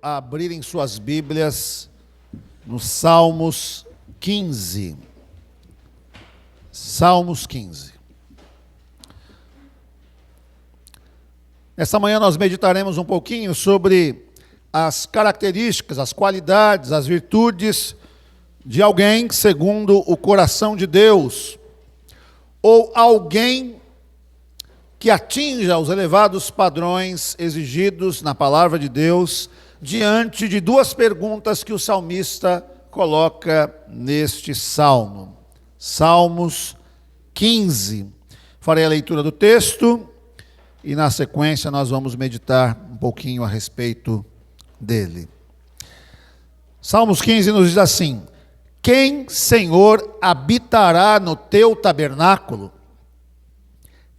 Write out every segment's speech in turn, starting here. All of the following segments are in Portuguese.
A abrirem suas Bíblias no Salmos 15. Salmos 15. Essa manhã nós meditaremos um pouquinho sobre as características, as qualidades, as virtudes de alguém segundo o coração de Deus, ou alguém que atinja os elevados padrões exigidos na palavra de Deus, diante de duas perguntas que o salmista coloca neste salmo. Salmos 15. Farei a leitura do texto e na sequência nós vamos meditar um pouquinho a respeito dele. Salmos 15 nos diz assim: Quem, Senhor, habitará no teu tabernáculo?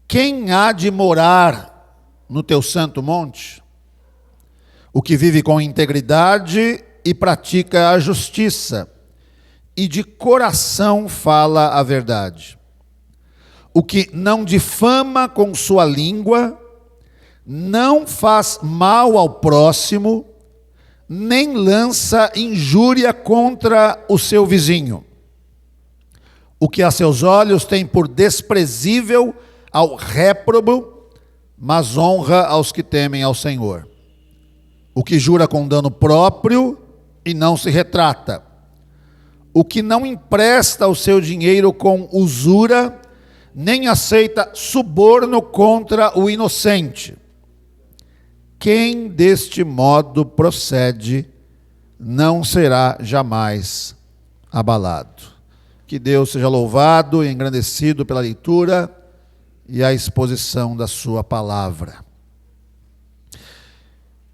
Quem há de morar no teu santo monte? O que vive com integridade e pratica a justiça, e de coração fala a verdade. O que não difama com sua língua, não faz mal ao próximo, nem lança injúria contra o seu vizinho. O que a seus olhos tem por desprezível ao réprobo, mas honra aos que temem ao Senhor. O que jura com dano próprio e não se retrata. O que não empresta o seu dinheiro com usura, nem aceita suborno contra o inocente. Quem deste modo procede, não será jamais abalado. Que Deus seja louvado e engrandecido pela leitura e a exposição da sua palavra.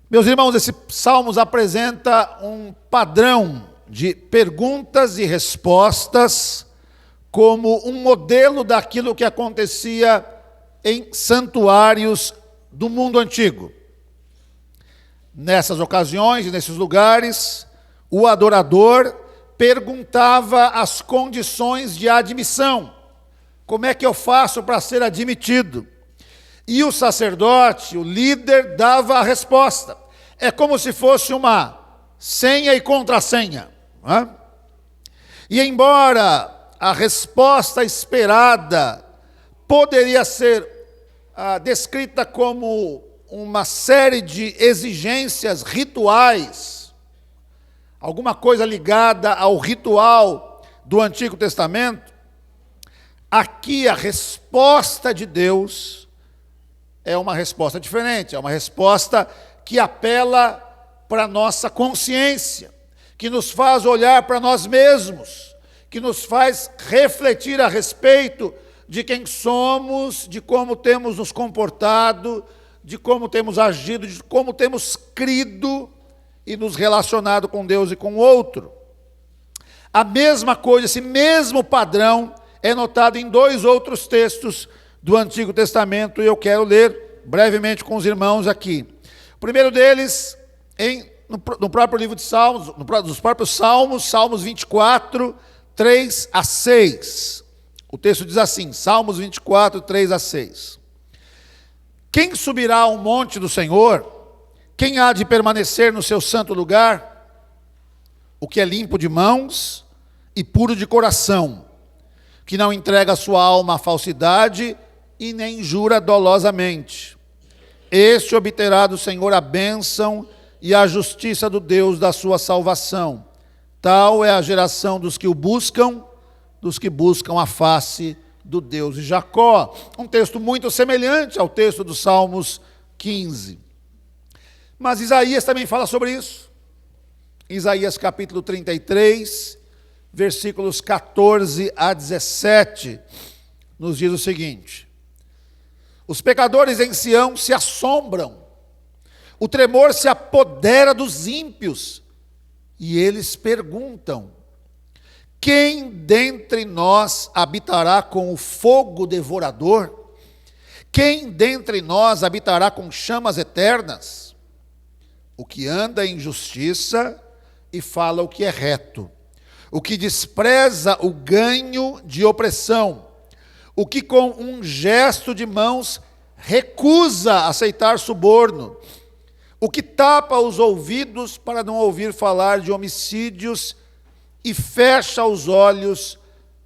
Meus irmãos, esse Salmos apresenta um padrão de perguntas e respostas como um modelo daquilo que acontecia em santuários do mundo antigo. Nessas ocasiões e nesses lugares, o adorador perguntava as condições de admissão. Como é que eu faço para ser admitido? E o sacerdote, o líder, dava a resposta. É como se fosse uma senha e contrassenha. Não é? E embora a resposta esperada poderia ser descrita como uma série de exigências rituais, alguma coisa ligada ao ritual do Antigo Testamento, aqui a resposta de Deus é uma resposta diferente, é uma resposta que apela para a nossa consciência, que nos faz olhar para nós mesmos, que nos faz refletir a respeito de quem somos, de como temos nos comportado, de como temos agido, de como temos crido e nos relacionado com Deus e com o outro. A mesma coisa, esse mesmo padrão é notado em dois outros textos do Antigo Testamento, e eu quero ler brevemente com os irmãos aqui. O primeiro deles, no próprio livro de Salmos, nos próprios Salmos, Salmos 24, 3 a 6. O texto diz assim, Salmos 24, 3 a 6. Quem subirá ao monte do Senhor? Quem há de permanecer no seu santo lugar? O que é limpo de mãos e puro de coração, que não entrega a sua alma à falsidade e nem jura dolosamente. Este obterá do Senhor a bênção e a justiça do Deus da sua salvação. Tal é a geração dos que o buscam, dos que buscam a face do Deus de Jacó. Um texto muito semelhante ao texto dos Salmos 15. Mas Isaías também fala sobre isso. Isaías capítulo 33, versículos 14 a 17, nos diz o seguinte: Os pecadores em Sião se assombram, o tremor se apodera dos ímpios, e eles perguntam: quem dentre nós habitará com o fogo devorador? Quem dentre nós habitará com chamas eternas? O que anda em justiça e fala o que é reto, o que despreza o ganho de opressão, o que com um gesto de mãos recusa aceitar suborno, o que tapa os ouvidos para não ouvir falar de homicídios e fecha os olhos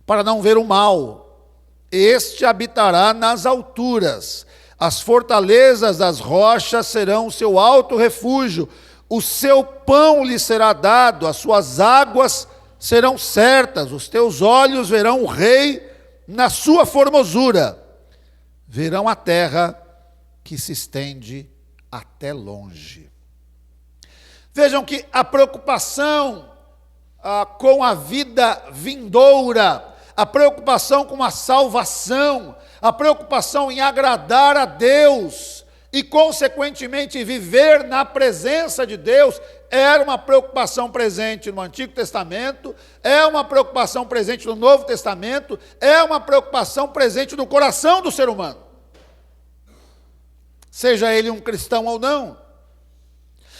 para não ver o mal. Este habitará nas alturas, as fortalezas das rochas serão o seu alto refúgio, o seu pão lhe será dado, as suas águas serão certas, os teus olhos verão o rei na sua formosura, verão a terra que se estende até longe. Vejam que a preocupação com a vida vindoura, a preocupação com a salvação, a preocupação em agradar a Deus e, consequentemente, viver na presença de Deus, era uma preocupação presente no Antigo Testamento, é uma preocupação presente no Novo Testamento, é uma preocupação presente no coração do ser humano, seja ele um cristão ou não.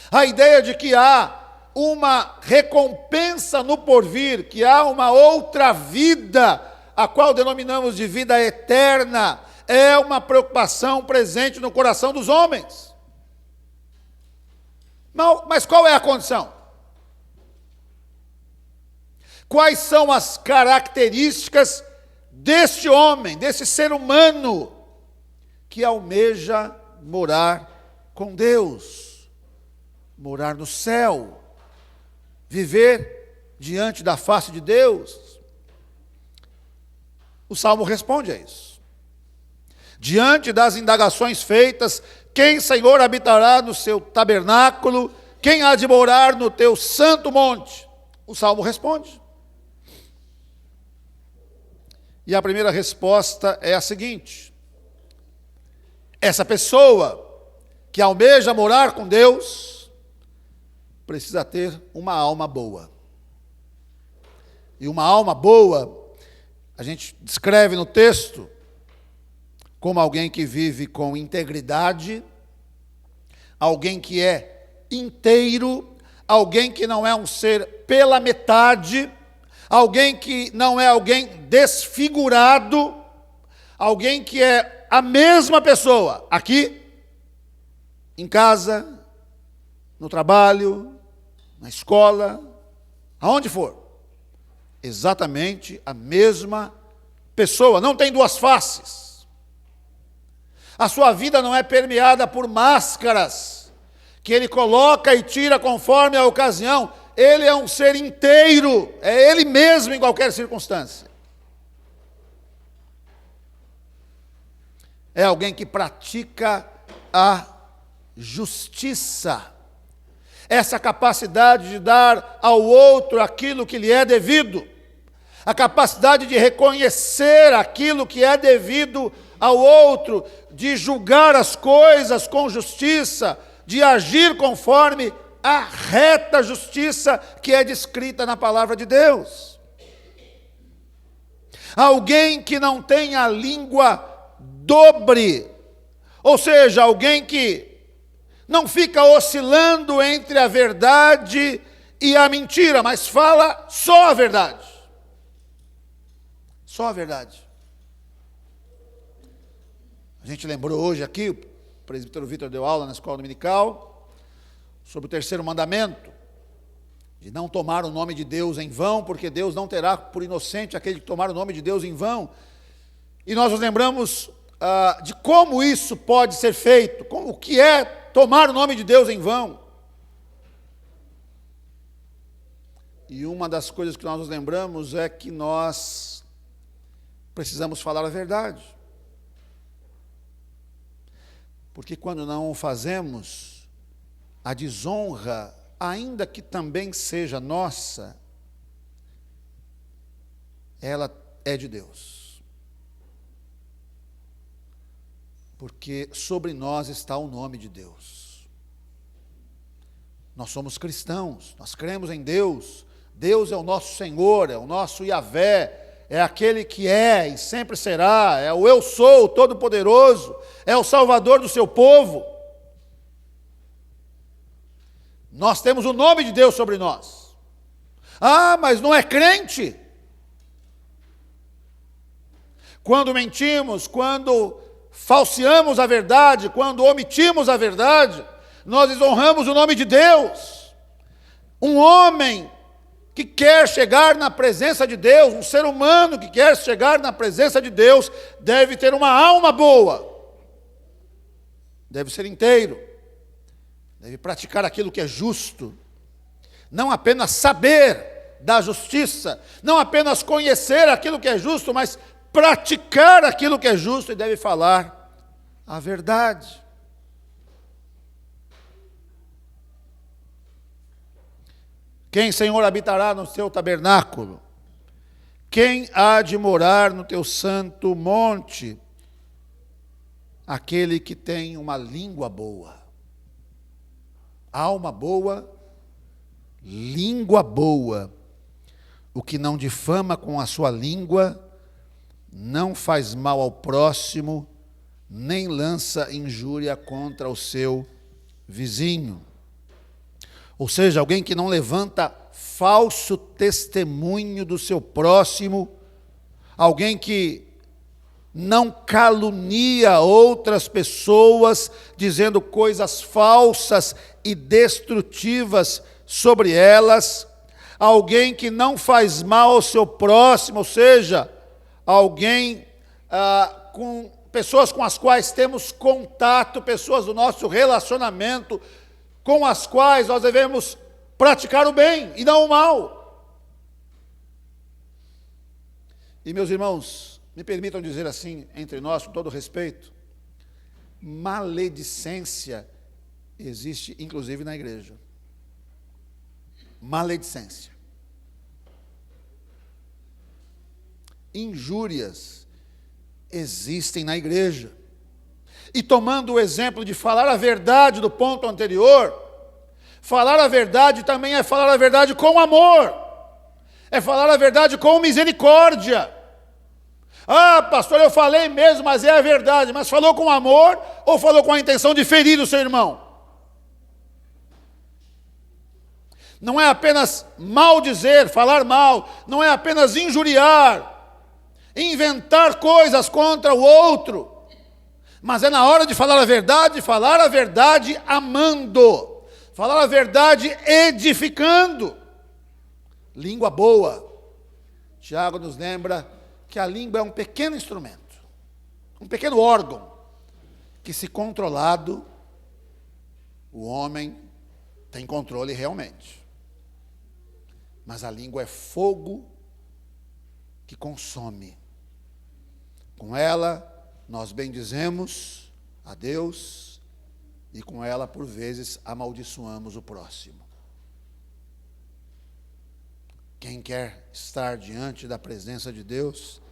A ideia de que há uma recompensa no porvir, que há uma outra vida, a qual denominamos de vida eterna, é uma preocupação presente no coração dos homens. Mas qual é a condição? Quais são as características deste homem, desse ser humano, que almeja morar com Deus, morar no céu, viver diante da face de Deus? O Salmo responde a isso. Diante das indagações feitas, quem, Senhor, habitará no seu tabernáculo? Quem há de morar no teu santo monte? O Salmo responde. E a primeira resposta é a seguinte: essa pessoa que almeja morar com Deus precisa ter uma alma boa. E uma alma boa, a gente descreve no texto como alguém que vive com integridade, alguém que é inteiro, alguém que não é um ser pela metade, alguém que não é alguém desfigurado, alguém que é a mesma pessoa, aqui, em casa, no trabalho, na escola, aonde for. Exatamente a mesma pessoa, não tem duas faces. A sua vida não é permeada por máscaras, que ele coloca e tira conforme a ocasião. Ele é um ser inteiro, é ele mesmo em qualquer circunstância. É alguém que pratica a justiça, essa capacidade de dar ao outro aquilo que lhe é devido, a capacidade de reconhecer aquilo que é devido ao outro, de julgar as coisas com justiça, de agir conforme a reta justiça que é descrita na palavra de Deus. Alguém que não tem a língua dobre, ou seja, alguém que não fica oscilando entre a verdade e a mentira, mas fala só a verdade. Só a verdade. A gente lembrou hoje aqui, o presbítero Vitor deu aula na escola dominical, sobre o terceiro mandamento, de não tomar o nome de Deus em vão, porque Deus não terá por inocente aquele que tomar o nome de Deus em vão. E nós nos lembramos de como isso pode ser feito, o que é tomar o nome de Deus em vão. E uma das coisas que nós nos lembramos é que nós precisamos falar a verdade. Porque quando não o fazemos, a desonra, ainda que também seja nossa, ela é de Deus. Porque sobre nós está o nome de Deus. Nós somos cristãos, nós cremos em Deus. Deus é o nosso Senhor, é o nosso Yahvé, é aquele que é e sempre será, é o eu sou, o Todo-Poderoso, é o Salvador do seu povo. Nós temos o nome de Deus sobre nós. Ah, mas não é crente? Quando mentimos, quando falseamos a verdade, quando omitimos a verdade, nós desonramos o nome de Deus. Um homem que quer chegar na presença de Deus, um ser humano que quer chegar na presença de Deus, deve ter uma alma boa, deve ser inteiro, deve praticar aquilo que é justo, não apenas saber da justiça, não apenas conhecer aquilo que é justo, mas praticar aquilo que é justo, e deve falar a verdade. Quem, Senhor, habitará no teu tabernáculo? Quem há de morar no teu santo monte? Aquele que tem uma língua boa, alma boa, língua boa, o que não difama com a sua língua, não faz mal ao próximo, nem lança injúria contra o seu vizinho. Ou seja, alguém que não levanta falso testemunho do seu próximo, alguém que não calunia outras pessoas, dizendo coisas falsas e destrutivas sobre elas, alguém que não faz mal ao seu próximo, ou seja, alguém com pessoas com as quais temos contato, pessoas do nosso relacionamento, com as quais nós devemos praticar o bem e não o mal. E meus irmãos, me permitam dizer assim, entre nós, com todo respeito, maledicência existe inclusive na igreja. Maledicência. Injúrias existem na igreja. E tomando o exemplo de falar a verdade do ponto anterior, falar a verdade também é falar a verdade com amor, é falar a verdade com misericórdia. Ah, pastor, eu falei mesmo, mas é a verdade. Mas falou com amor ou falou com a intenção de ferir o seu irmão? Não é apenas maldizer, falar mal, não é apenas injuriar, inventar coisas contra o outro, mas é na hora de falar a verdade amando, falar a verdade edificando. Língua boa. Tiago nos lembra que a língua é um pequeno instrumento, um pequeno órgão, que se controlado, o homem tem controle realmente. Mas a língua é fogo que consome. Com ela, nós bendizemos a Deus e com ela, por vezes, amaldiçoamos o próximo. Quem quer estar diante da presença de Deus,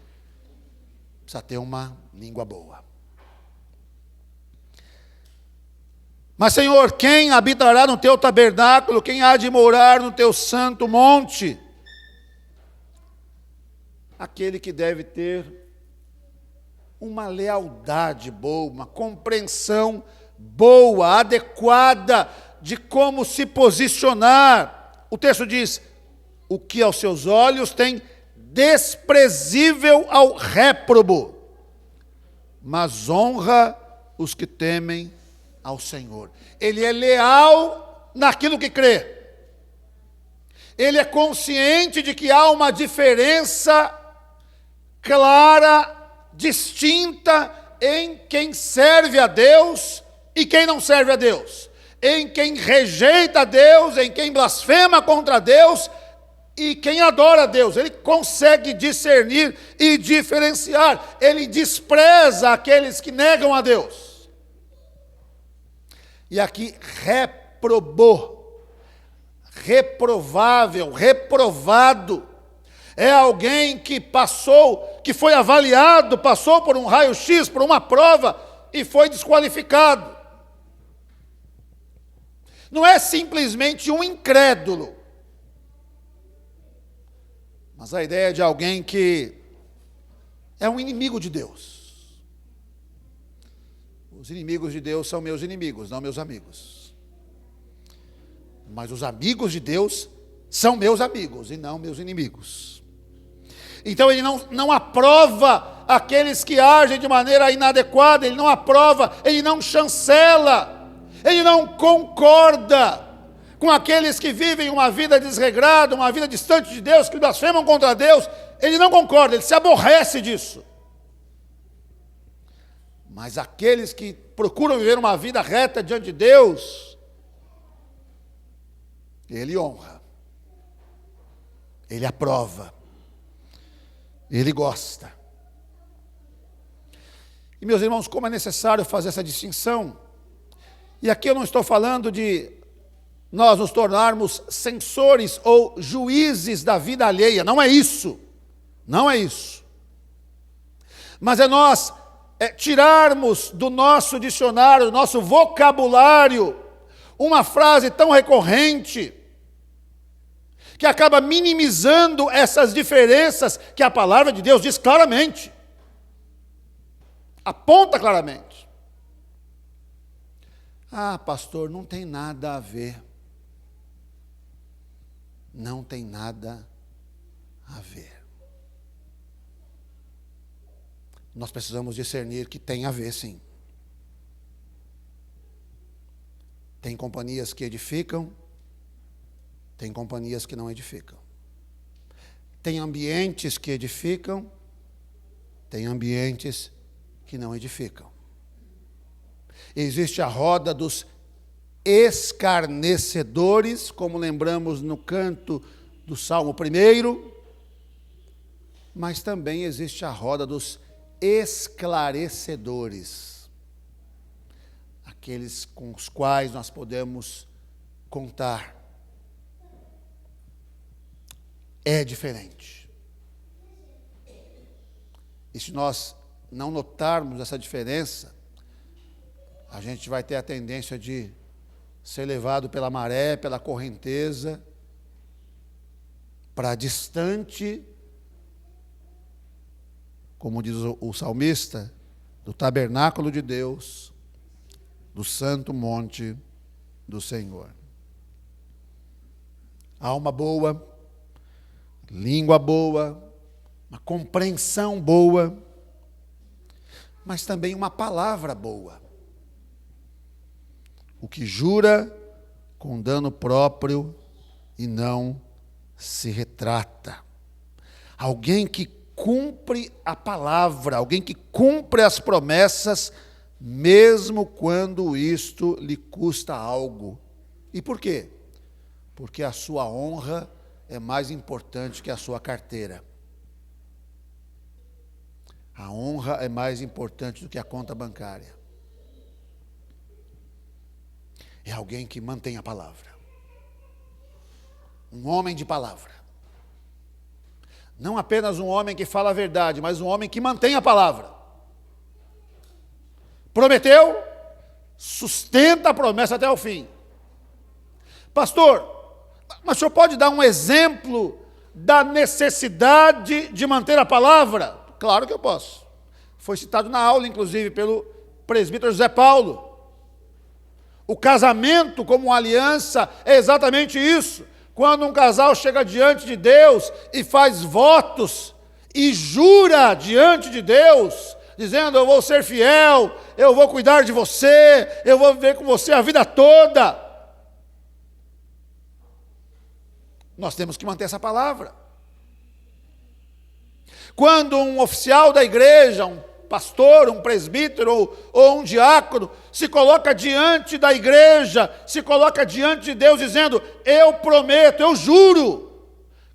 precisa ter uma língua boa. Mas, Senhor, quem habitará no teu tabernáculo? Quem há de morar no teu santo monte? Aquele que deve ter uma lealdade boa, uma compreensão boa, adequada de como se posicionar. O texto diz: o que aos seus olhos tem desprezível ao réprobo, mas honra os que temem ao Senhor. Ele é leal naquilo que crê. Ele é consciente de que há uma diferença clara, distinta em quem serve a Deus e quem não serve a Deus, em quem rejeita a Deus, em quem blasfema contra Deus e quem adora a Deus. Ele consegue discernir e diferenciar. Ele despreza aqueles que negam a Deus. E aqui, reprobou, reprovável, reprovado, é alguém que passou, que foi avaliado, passou por um raio-x, por uma prova e foi desqualificado. Não é simplesmente um incrédulo, mas a ideia de alguém que é um inimigo de Deus. Os inimigos de Deus são meus inimigos, não meus amigos. Mas os amigos de Deus são meus amigos e não meus inimigos. Então ele não aprova aqueles que agem de maneira inadequada, ele não aprova, ele não chancela. Ele não concorda com aqueles que vivem uma vida desregrada, uma vida distante de Deus, que blasfemam contra Deus. Ele não concorda, ele se aborrece disso. Mas aqueles que procuram viver uma vida reta diante de Deus, ele honra, ele aprova, ele gosta. E meus irmãos, como é necessário fazer essa distinção, e aqui eu não estou falando de nós nos tornarmos censores ou juízes da vida alheia, não é isso, não é isso. Mas é nós tirarmos do nosso dicionário, do nosso vocabulário, uma frase tão recorrente, que acaba minimizando essas diferenças que a palavra de Deus diz claramente, aponta claramente. Ah, pastor, não tem nada a ver. Não tem nada a ver. Nós precisamos discernir que tem a ver, sim. Tem companhias que edificam, tem companhias que não edificam. Tem ambientes que edificam, tem ambientes que não edificam. Existe a roda dos escarnecedores, como lembramos no canto do Salmo 1, mas também existe a roda dos esclarecedores, aqueles com os quais nós podemos contar. É diferente. E se nós não notarmos essa diferença, a gente vai ter a tendência de ser levado pela maré, pela correnteza, para distante, como diz o salmista, do tabernáculo de Deus, do santo monte do Senhor. Alma boa, língua boa, uma compreensão boa, mas também uma palavra boa. O que jura com dano próprio e não se retrata. Alguém que cumpre a palavra, alguém que cumpre as promessas, mesmo quando isto lhe custa algo. E por quê? Porque a sua honra é mais importante que a sua carteira. A honra é mais importante do que a conta bancária. É alguém que mantém a palavra. Um homem de palavra. Não apenas um homem que fala a verdade, mas um homem que mantém a palavra. Prometeu, sustenta a promessa até o fim. Pastor, mas o senhor pode dar um exemplo da necessidade de manter a palavra? Claro que eu posso. Foi citado na aula, inclusive, pelo presbítero José Paulo. O casamento como uma aliança é exatamente isso. Quando um casal chega diante de Deus e faz votos e jura diante de Deus, dizendo: eu vou ser fiel, eu vou cuidar de você, eu vou viver com você a vida toda. Nós temos que manter essa palavra. Quando um oficial da igreja, um pastor, um presbítero ou um diácono se coloca diante da igreja, se coloca diante de Deus dizendo: eu prometo, eu juro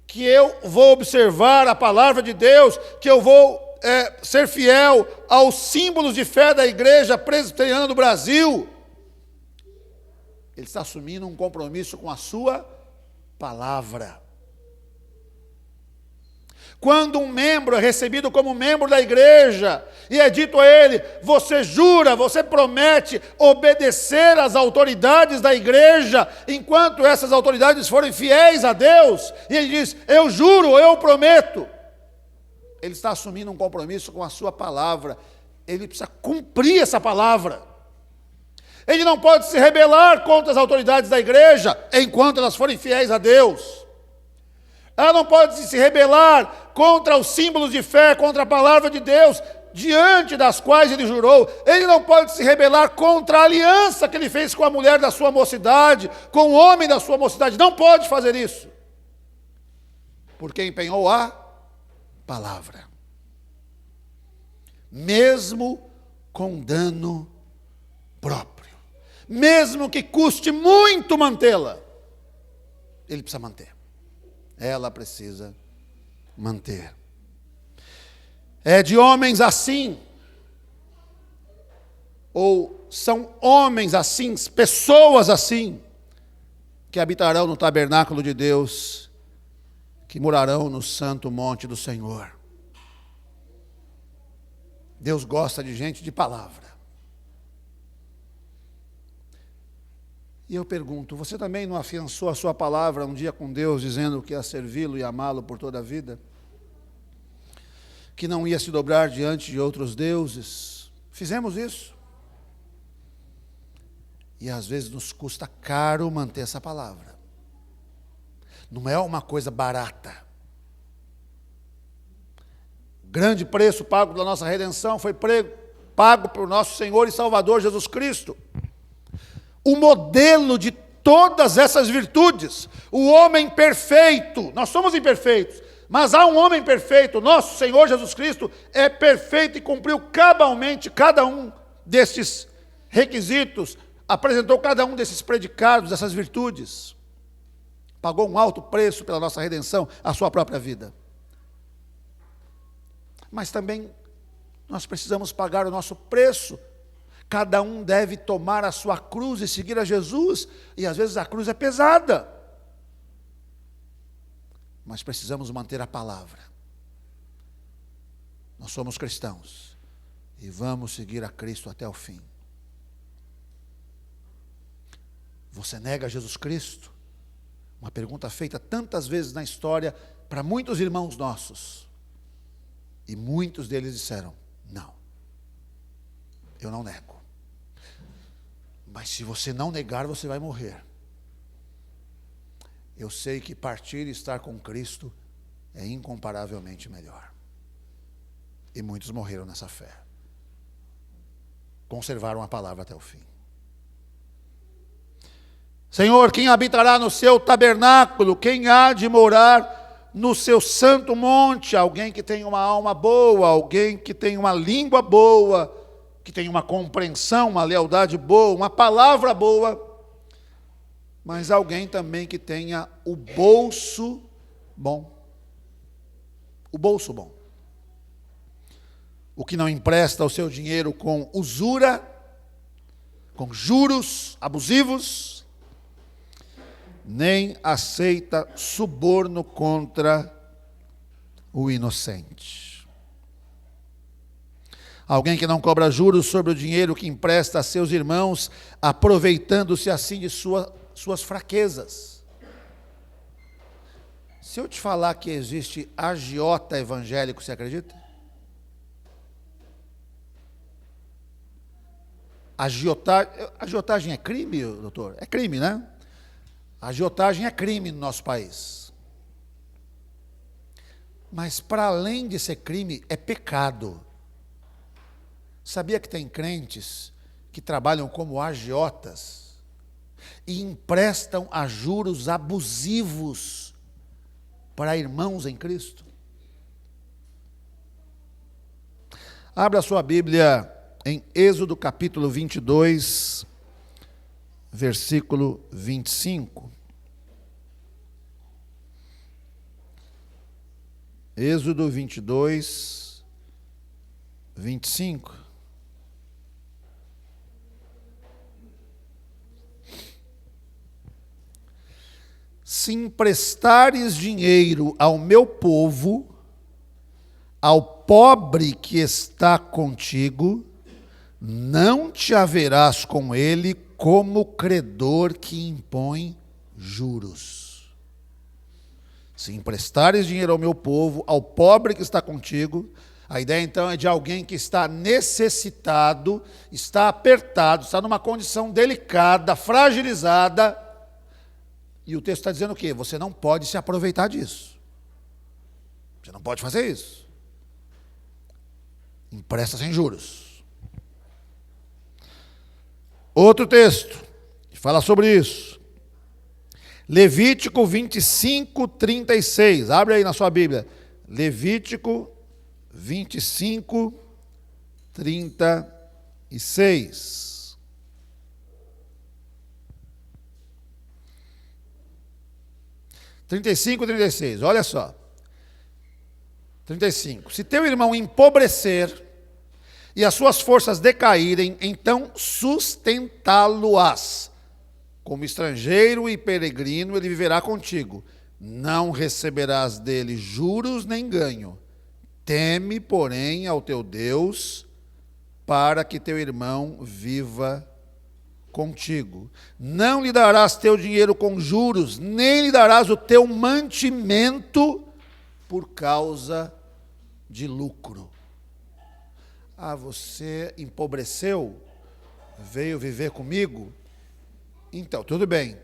que eu vou observar a palavra de Deus, que eu vou ser fiel aos símbolos de fé da igreja presbiteriana do Brasil. Ele está assumindo um compromisso com a sua palavra. Quando um membro é recebido como membro da igreja, e é dito a ele: você jura, você promete obedecer às autoridades da igreja, enquanto essas autoridades forem fiéis a Deus, e ele diz: eu juro, eu prometo. Ele está assumindo um compromisso com a sua palavra, ele precisa cumprir essa palavra. Ele não pode se rebelar contra as autoridades da igreja, enquanto elas forem fiéis a Deus. Ela não pode se rebelar contra os símbolos de fé, contra a palavra de Deus, diante das quais ele jurou. Ele não pode se rebelar contra a aliança que ele fez com a mulher da sua mocidade, com o homem da sua mocidade. Não pode fazer isso, porque empenhou a palavra, mesmo com dano próprio, mesmo que custe muito mantê-la, ele precisa manter. Ela precisa manter. É de homens assim, ou são homens assim, pessoas assim, que habitarão no tabernáculo de Deus, que morarão no santo monte do Senhor. Deus gosta de gente de palavra. E eu pergunto, você também não afiançou a sua palavra um dia com Deus, dizendo que ia servi-lo e amá-lo por toda a vida? Que não ia se dobrar diante de outros deuses? Fizemos isso. E às vezes nos custa caro manter essa palavra. Não é uma coisa barata. O grande preço pago da nossa redenção foi pago por nosso Senhor e Salvador Jesus Cristo. O modelo de todas essas virtudes, o homem perfeito. Nós somos imperfeitos, mas há um homem perfeito. Nosso Senhor Jesus Cristo é perfeito e cumpriu cabalmente cada um destes requisitos, apresentou cada um desses predicados, dessas virtudes. Pagou um alto preço pela nossa redenção, a sua própria vida. Mas também nós precisamos pagar o nosso preço. Cada um deve tomar a sua cruz e seguir a Jesus, e às vezes a cruz é pesada. Mas precisamos manter a palavra. Nós somos cristãos e vamos seguir a Cristo até o fim. Você nega Jesus Cristo? Uma pergunta feita tantas vezes na história para muitos irmãos nossos. E muitos deles disseram, não, eu não nego. Mas se você não negar, você vai morrer. Eu sei que partir e estar com Cristo é incomparavelmente melhor. E muitos morreram nessa fé. Conservaram a palavra até o fim. Senhor, quem habitará no seu tabernáculo? Quem há de morar no seu santo monte? Alguém que tem uma alma boa, alguém que tem uma língua boa, que tem uma compreensão, uma lealdade boa, uma palavra boa, mas alguém também que tenha o bolso bom. O bolso bom. O que não empresta o seu dinheiro com usura, com juros abusivos, nem aceita suborno contra o inocente. Alguém que não cobra juros sobre o dinheiro que empresta a seus irmãos, aproveitando-se assim de suas fraquezas. Se eu te falar que existe agiota evangélico, você acredita? Agiotagem é crime, doutor? É crime, né? Agiotagem é crime no nosso país. Mas para além de ser crime, é pecado. Sabia que tem crentes que trabalham como agiotas e emprestam a juros abusivos para irmãos em Cristo? Abra a sua Bíblia em Êxodo capítulo 22, versículo 25. Êxodo 22, 25. Se emprestares dinheiro ao meu povo, ao pobre que está contigo, não te haverás com ele como credor que impõe juros. Se emprestares dinheiro ao meu povo, ao pobre que está contigo, a ideia então é de alguém que está necessitado, está apertado, está numa condição delicada, fragilizada. E o texto está dizendo o quê? Você não pode se aproveitar disso. Você não pode fazer isso. Empresta sem juros. Outro texto que fala sobre isso. Levítico 25, 36. Abre aí na sua Bíblia. Levítico 25, 36. Olha só. 35. Se teu irmão empobrecer e as suas forças decaírem, então sustentá-lo-ás. Como estrangeiro e peregrino, ele viverá contigo. Não receberás dele juros nem ganho. Teme, porém, ao teu Deus, para que teu irmão viva contigo. Não lhe darás teu dinheiro com juros, nem lhe darás o teu mantimento por causa de lucro. Ah, você empobreceu, veio viver comigo? Então, tudo bem.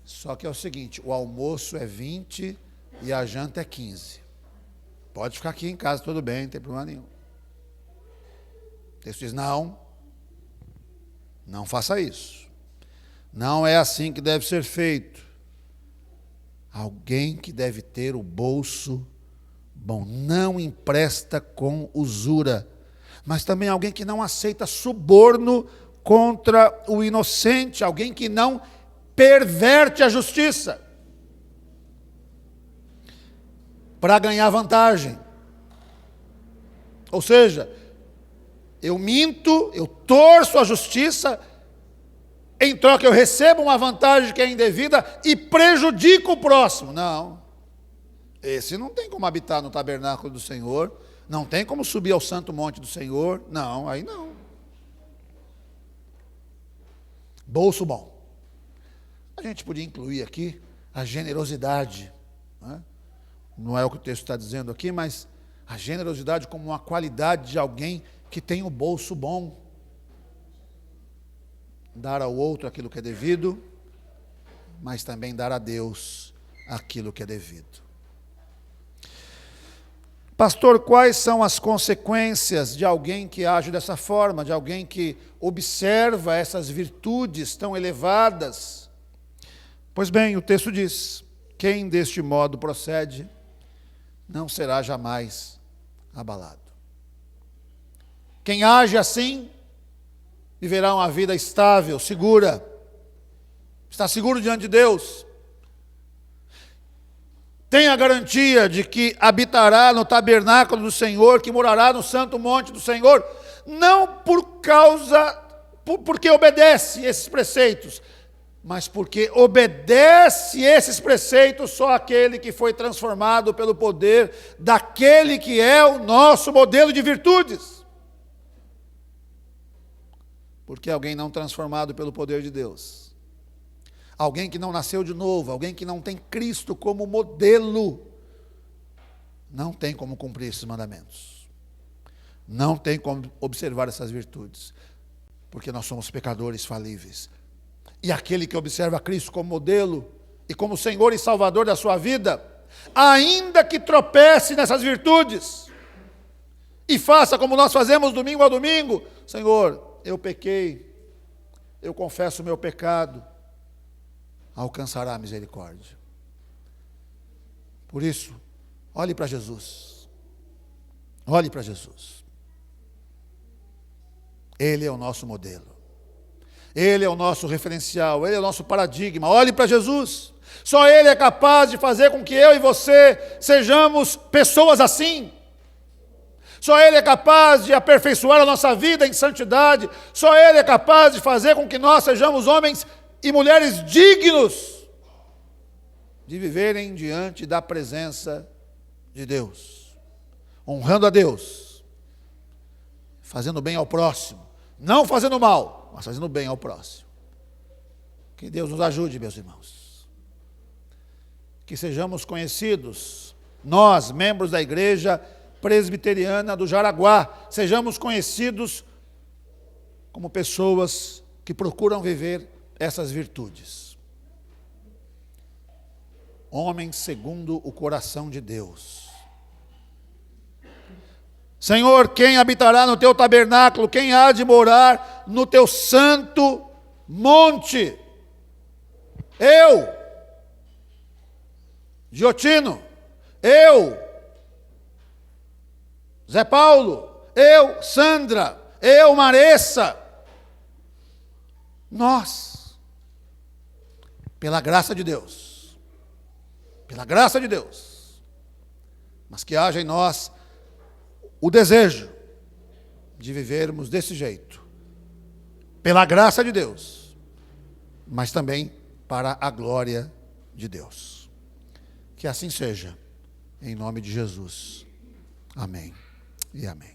Só que é o seguinte, o almoço é 20 e a janta é 15. Pode ficar aqui em casa, tudo bem, não tem problema nenhum. O texto diz, não faça isso. Não é assim que deve ser feito. Alguém que deve ter o bolso bom, não empresta com usura, mas também alguém que não aceita suborno contra o inocente, alguém que não perverte a justiça para ganhar vantagem. Ou seja, eu minto, eu torço a justiça, em troca eu recebo uma vantagem que é indevida e prejudico o próximo. Não. Esse não tem como habitar no tabernáculo do Senhor, não tem como subir ao santo monte do Senhor. Não, aí não. Bolso bom. A gente podia incluir aqui a generosidade, né? Não é o que o texto está dizendo aqui, mas a generosidade como uma qualidade de alguém que tem o bolso bom. Dar ao outro aquilo que é devido, mas também dar a Deus aquilo que é devido. Pastor, quais são as consequências de alguém que age dessa forma, de alguém que observa essas virtudes tão elevadas? Pois bem, o texto diz, quem deste modo procede, não será jamais abalado. Quem age assim, viverá uma vida estável, segura, está seguro diante de Deus. Tem a garantia de que habitará no tabernáculo do Senhor, que morará no santo monte do Senhor, não porque obedece esses preceitos, mas porque obedece esses preceitos só aquele que foi transformado pelo poder daquele que é o nosso modelo de virtudes. Porque alguém não transformado pelo poder de Deus, alguém que não nasceu de novo, alguém que não tem Cristo como modelo, não tem como cumprir esses mandamentos, não tem como observar essas virtudes, porque nós somos pecadores falíveis. E aquele que observa Cristo como modelo e como Senhor e Salvador da sua vida, ainda que tropece nessas virtudes e faça como nós fazemos domingo a domingo, Senhor, eu pequei, eu confesso o meu pecado, alcançará a misericórdia. Por isso, olhe para Jesus. Olhe para Jesus. Ele é o nosso modelo. Ele é o nosso referencial, Ele é o nosso paradigma. Olhe para Jesus. Só Ele é capaz de fazer com que eu e você sejamos pessoas assim. Só Ele é capaz de aperfeiçoar a nossa vida em santidade. Só Ele é capaz de fazer com que nós sejamos homens e mulheres dignos de viverem diante da presença de Deus, honrando a Deus, fazendo bem ao próximo, não fazendo mal, mas fazendo bem ao próximo. Que Deus nos ajude, meus irmãos. Que sejamos conhecidos, nós, membros da Igreja Presbiteriana do Jaraguá, sejamos conhecidos como pessoas que procuram viver essas virtudes. Homens segundo o coração de Deus. Senhor, quem habitará no teu tabernáculo? Quem há de morar no teu santo monte? Eu, Giotino, eu, Zé Paulo, eu, Sandra, eu, Maressa, nós, pela graça de Deus, mas que haja em nós o desejo de vivermos desse jeito, pela graça de Deus, mas também para a glória de Deus. Que assim seja, em nome de Jesus. Amém e amém.